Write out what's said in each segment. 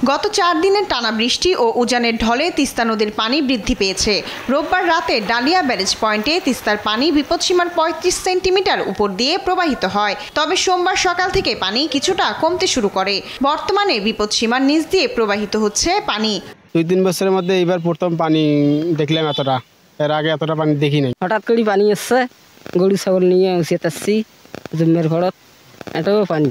গত 4 দিনের টানা বৃষ্টি ও উজানের ঢলে তিস্তা নদীর পানি বৃদ্ধি পেয়েছে। রোববার রাতে ডালিয়া ব্যারেজ পয়েন্টে তিস্তার পানি বিপদসীমার 35 সেন্টিমিটার উপর দিয়ে প্রবাহিত হয়। তবে সোমবার সকাল থেকে পানি কিছুটা কমতে শুরু করে। বর্তমানে বিপদসীমার নিচ দিয়ে প্রবাহিত হচ্ছে পানি। 2-3 বছরের মধ্যে এবার প্রথম পানি দেখলাম এতটা, এর আগে এতটা পানি দেখি নাই। হঠাৎ করে পানি এসছে, গরু ছাগল নিয়ে উচিয়েছি জমির ঘরত, এটাও পানি।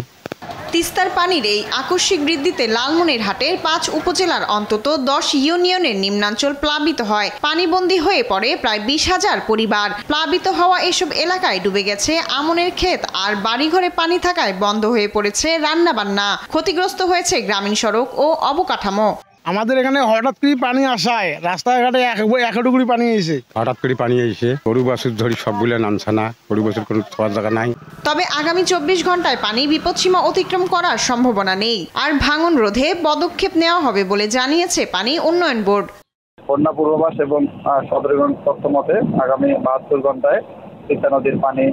তিস্তার পানির এই আকস্মিক বৃদ্ধিতে লালমনিরহাটের 5 উপজেলার অন্তত 10 ইউনিয়নের নিম্নাঞ্চল প্লাবিত হয়। পানিবন্দী হয়ে পড়ে প্রায় 20,000 পরিবার। প্লাবিত হওয়া এসব এলাকায় ডুবে গেছে আমনের ক্ষেত, আর বাড়িঘরে পানি থাকায় বন্ধ হয়ে পড়েছে রান্নাবান্না। ক্ষতিগ্রস্ত হয়েছে গ্রামীণ সড়ক ও অবকাঠামো। আমাদের এখানে হঠাৎ করে পানি আসায় রাস্তাঘাটে একটুকুরি পানি এসে হঠাৎ করে পানি এসে গরু বাছুর ধরি সবগুলো নামছে না, গরু বাছুর কোনো থাকার জায়গা নাই। তবে আগামী 24 ঘন্টায় পানি বিপদসীমা অতিক্রম করার সম্ভাবনা নেই, আর ভাঙন রোধে পদক্ষেপ নেওয়া হবে বলে জানিয়েছে পানি উন্নয়ন বোর্ড। বন্যা পূর্বাভাস এবং সদরগঞ্জ তথ্য মতে আগামী 72 ঘন্টায় তিস্তা নদীর পানি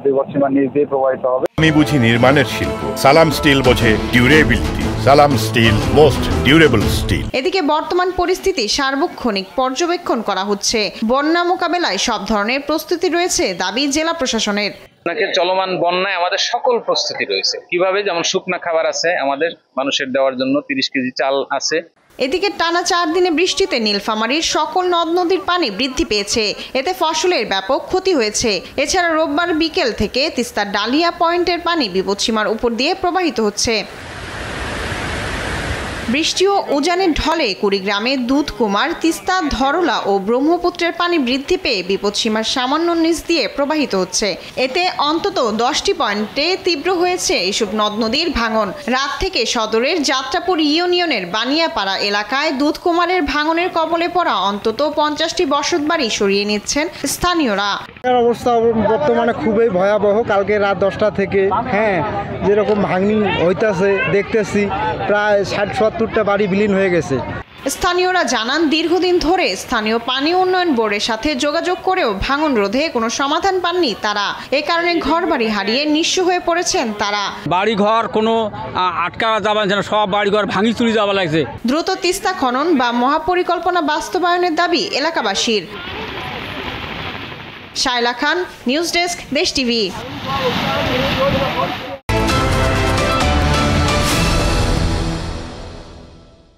বিপদসীমার নিচ দিয়ে প্রবাহিত হবে। আমি বুঝি নির্মাণের শিল্প, সালাম স্টিল বোঝে ডিউরেবিলিটি। সালাম স্টিল, মোস্ট ডিউরেবল স্টিল। এদিকে বর্তমান পরিস্থিতি সার্বক্ষণিক পর্যবেক্ষণ করা হচ্ছে। বন্যা মোকাবেলায় সব ধরনের প্রস্তুতি রয়েছে দাবি জেলা প্রশাসনের। চলমান বন্যায় আমাদের সকল প্রস্তুতি রয়েছে। কিভাবে? যেমন শুকনা খাবার আছে আমাদের মানুষের দেওয়ার জন্য, 30 কেজি চাল আছে। এদিকে টানা 4 দিনে বৃষ্টিতে নীলফামারীর সকল নদ নদীর পানি বৃদ্ধি পেয়েছে। এতে ফসলের ব্যাপক ক্ষতি হয়েছে। এছাড়া রোববার বিকেল থেকে তিস্তার ডালিয়া পয়েন্টের পানি বিপদসীমার উপর দিয়ে প্রবাহিত হচ্ছে। বৃষ্টি ও উজানের ঢলে কুড়িগ্রামে দুধকুমার, তিস্তা, ধরলা ও ব্রহ্মপুত্রের পানি বৃদ্ধি পেয়ে বিপদসীমার সামান্য নিচ দিয়ে প্রবাহিত হচ্ছে। এতে অন্তত 10টি পয়েন্টে তীব্র হয়েছে এসব নদ নদীর ভাঙন। রাত থেকে সদরের যাত্রাপুর ইউনিয়নের বানিয়াপাড়া এলাকায় দুধকুমারের ভাঙনের কবলে পড়া অন্তত 50টি বসতবাড়ি সরিয়ে নিচ্ছেন স্থানীয়রা। অবস্থা বর্তমানে খুবই ভয়াবহ। কালকে রাত 10টা থেকে যেরকম ভাঙনি হইতাছে দেখতেছি, প্রায় 60-70টা বাড়ি বিলীন হয়ে গেছে। স্থানীয়রা জানান, দীর্ঘদিন ধরে স্থানীয় পানি উন্নয়ন বোর্ডের সাথে যোগাযোগ করেও ভাঙন রোধে কোনো সমাধান পাননি তারা। এ কারণে ঘরবাড়ি হারিয়ে নিঃস্ব হয়ে পড়েছেন তারা। বাড়ি ঘর কোনো আটকা যাবে না, সব বাড়ি ঘর ভাঙি চুরি যাওয়া লাগছে। দ্রুত তিস্তা খনন বা মহাপরিকল্পনা বাস্তবায়নের দাবি এলাকাবাসীর। শায়লা খান, নিউজ ডেস্ক, দেশ টিভি।